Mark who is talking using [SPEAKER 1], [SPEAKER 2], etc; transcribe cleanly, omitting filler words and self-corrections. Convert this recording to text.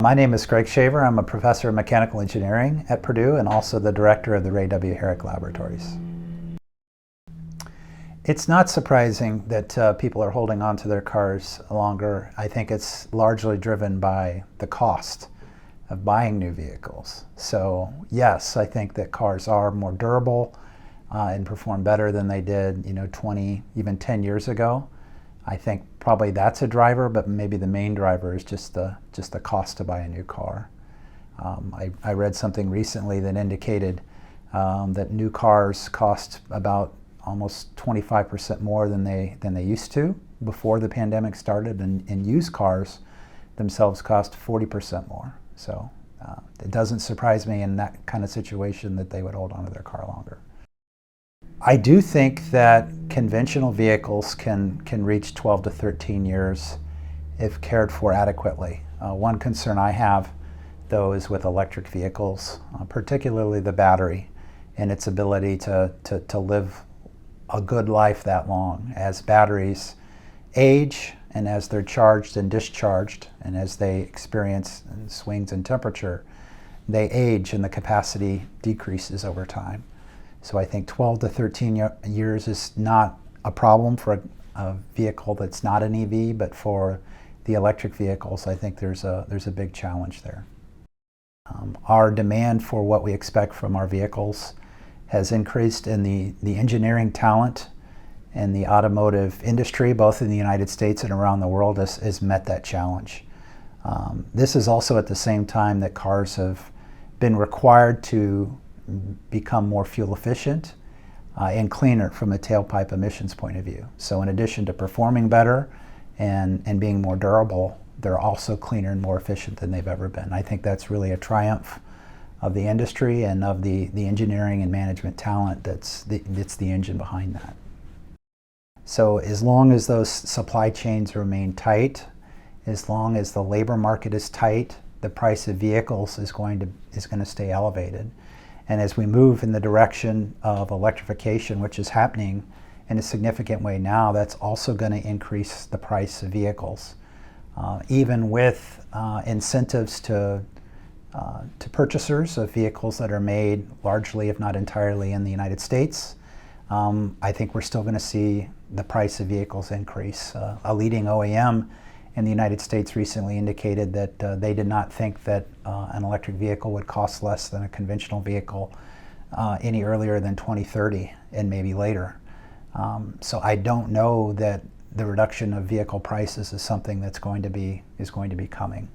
[SPEAKER 1] My name is Greg Shaver. I'm a professor of mechanical engineering at Purdue and also the director of the Ray W. Herrick laboratories. It's not surprising that people are holding on to their cars longer. I think it's largely driven by the cost of buying new vehicles. So yes, I think that cars are more durable and perform better than they did 20, even 10 years ago. I think probably that's a driver, but maybe the main driver is just the cost to buy a new car. I read something recently that indicated that new cars cost about almost 25% more than they used to before the pandemic started, and used cars themselves cost 40% more. So it doesn't surprise me in that kind of situation that they would hold on to their car longer. I do think that conventional vehicles can reach 12 to 13 years if cared for adequately. One concern I have, though, is with electric vehicles, particularly the battery and its ability to live a good life that long. As batteries age and as they're charged and discharged and as they experience swings in temperature, they age and the capacity decreases over time. So I think 12 to 13 years is not a problem for a vehicle that's not an EV, but for the electric vehicles, I think there's a big challenge there. Our demand for what we expect from our vehicles has increased, and the engineering talent and the automotive industry, both in the United States and around the world, has met that challenge. This is also at the same time that cars have been required to become more fuel efficient and cleaner from a tailpipe emissions point of view. So in addition to performing better and being more durable, they're also cleaner and more efficient than they've ever been. I think that's really a triumph of the industry and of the engineering and management talent that's the engine behind that. So as long as those supply chains remain tight, as long as the labor market is tight, the price of vehicles is going to stay elevated. And as we move in the direction of electrification, which is happening in a significant way now, that's also going to increase the price of vehicles. Even with incentives to purchasers of vehicles that are made largely, if not entirely, in the United States, I think we're still going to see the price of vehicles increase. A leading OEM in the United States recently indicated that they did not think that an electric vehicle would cost less than a conventional vehicle any earlier than 2030 and maybe later. So I don't know that the reduction of vehicle prices is something that's going to be coming.